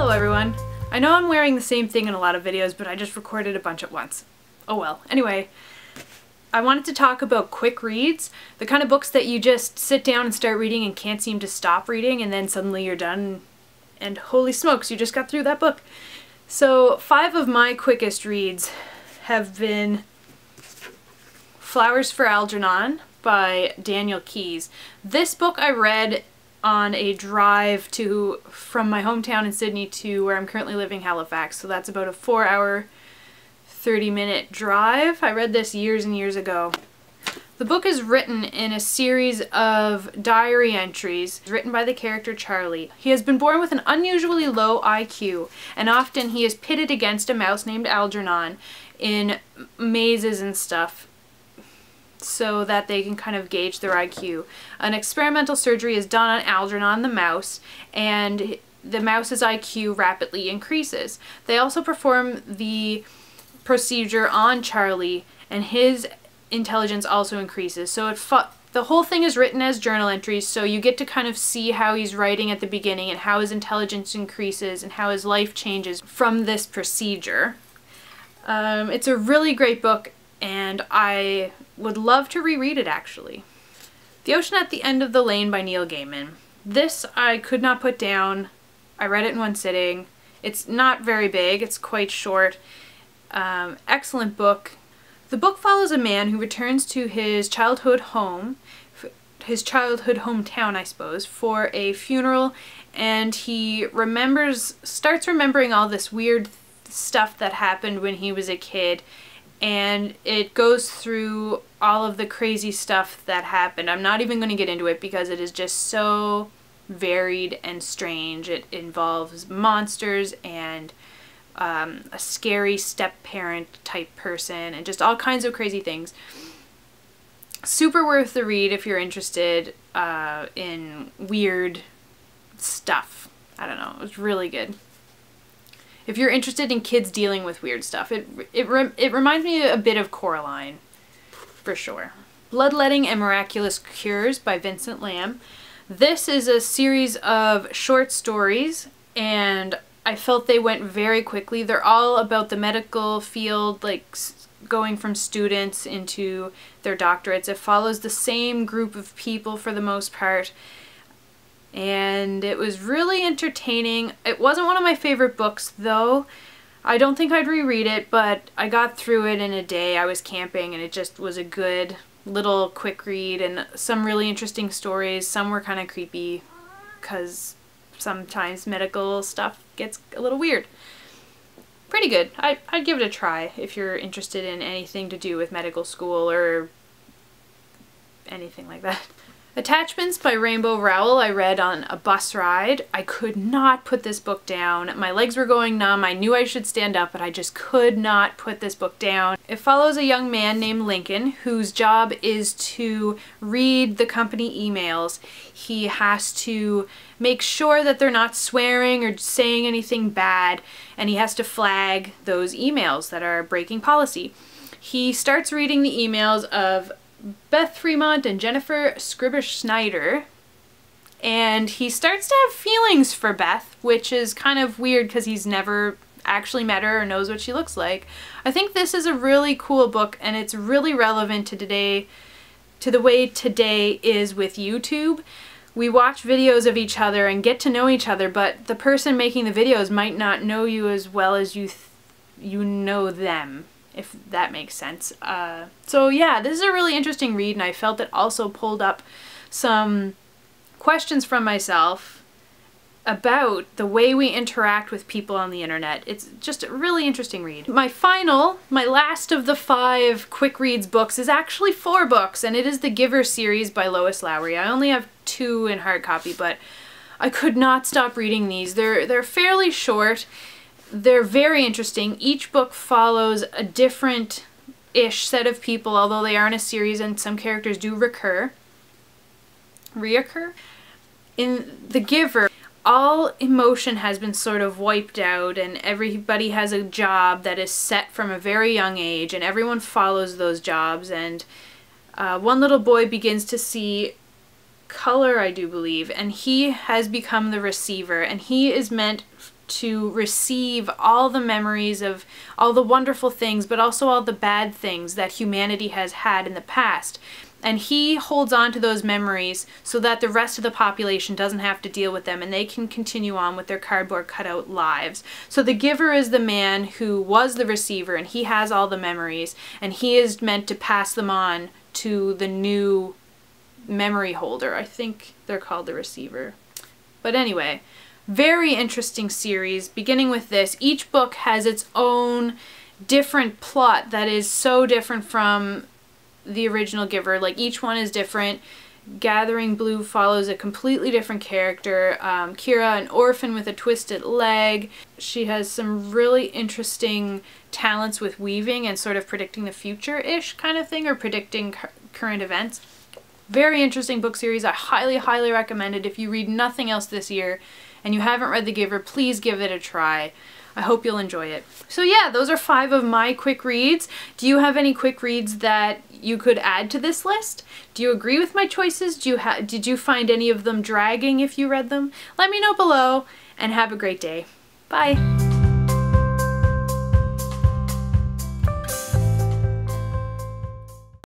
Hello everyone. I know I'm wearing the same thing in a lot of videos, but I just recorded a bunch at once. Oh well. Anyway, I wanted to talk about quick reads, the kind of books that you just sit down and start reading and can't seem to stop reading, and then suddenly you're done and holy smokes, you just got through that book. So 5 of my quickest reads have been Flowers for Algernon by Daniel Keyes. This book I read on a drive from my hometown in Sydney to where I'm currently living, Halifax. So that's about a 4-hour, 30-minute drive. I read this years and years ago. The book is written in a series of diary entries written by the character Charlie. He has been born with an unusually low IQ, and often he is pitted against a mouse named Algernon in mazes and stuff, so that they can kind of gauge their IQ. An experimental surgery is done on Algernon the mouse, and the mouse's IQ rapidly increases. They also perform the procedure on Charlie, and his intelligence also increases. So the whole thing is written as journal entries, so you get to kind of see how he's writing at the beginning and how his intelligence increases and how his life changes from this procedure. It's a really great book, and I would love to reread it actually. The Ocean at the End of the Lane by Neil Gaiman. This I could not put down. I read it in one sitting. It's not very big, it's quite short. Excellent book. The book follows a man who returns to his childhood home, his childhood hometown I suppose, for a funeral, and he starts remembering all this weird stuff that happened when he was a kid. And it goes through all of the crazy stuff that happened. I'm not even going to get into it because it is just so varied and strange. It involves monsters and a scary step-parent type person and just all kinds of crazy things. Super worth the read if you're interested in weird stuff. I don't know, it was really good. If you're interested in kids dealing with weird stuff, it reminds me a bit of Coraline, for sure. Bloodletting and Miraculous Cures by Vincent. This is a series of short stories, and I felt they went very quickly. They're all about the medical field, like going from students into their doctorates. It follows the same group of people for the most part. And it was really entertaining. It wasn't one of my favorite books though. I don't think I'd reread it, but I got through it in a day. I was camping and it just was a good little quick read, and some really interesting stories. Some were kind of creepy because sometimes medical stuff gets a little weird. Pretty good. I'd give it a try if you're interested in anything to do with medical school or anything like that. Attachments by Rowell I read on a bus ride. I could not put this book down. My legs were going numb. I knew I should stand up, but I just could not put this book down. It follows a young man named Lincoln whose job is to read the company emails. He has to make sure that they're not swearing or saying anything bad, and he has to flag those emails that are breaking policy. He starts reading the emails of Beth Fremont and Jennifer Scribner-Snyder, and he starts to have feelings for Beth, which is kind of weird because he's never actually met her or knows what she looks like. I think this is a really cool book, and it's really relevant to today, to the way today is with YouTube. We watch videos of each other and get to know each other, but the person making the videos might not know you as well as you know them, if that makes sense. So yeah, this is a really interesting read, and I felt it also pulled up some questions from myself about the way we interact with people on the internet. It's just a really interesting read. My last of the 5 quick reads books is actually 4 books, and it is the Giver series by Lois Lowry. I only have 2 in hard copy, but I could not stop reading these. They're fairly short. They're very interesting. Each book follows a different-ish set of people, although they are in a series and some characters do reoccur. In The Giver, all emotion has been sort of wiped out, and everybody has a job that is set from a very young age, and everyone follows those jobs, and one little boy begins to see color, I do believe, and he has become the receiver, and he is meant to receive all the memories of all the wonderful things, but also all the bad things that humanity has had in the past. And he holds on to those memories so that the rest of the population doesn't have to deal with them and they can continue on with their cardboard cutout lives. So the giver is the man who was the receiver, and he has all the memories, and he is meant to pass them on to the new memory holder. I think they're called the receiver. But anyway, very interesting series, beginning with this. Each book has its own different plot that is so different from the original Giver. Like, each one is different. Gathering Blue follows a completely different character. Kira, an orphan with a twisted leg. She has some really interesting talents with weaving and sort of predicting the future-ish kind of thing, or predicting current events. Very interesting book series. I highly, highly recommend it. If you read nothing else this year and you haven't read The Giver, please give it a try. I hope you'll enjoy it. So yeah, those are 5 of my quick reads. Do you have any quick reads that you could add to this list? Do you agree with my choices? Did you find any of them dragging if you read them? Let me know below, and have a great day. Bye!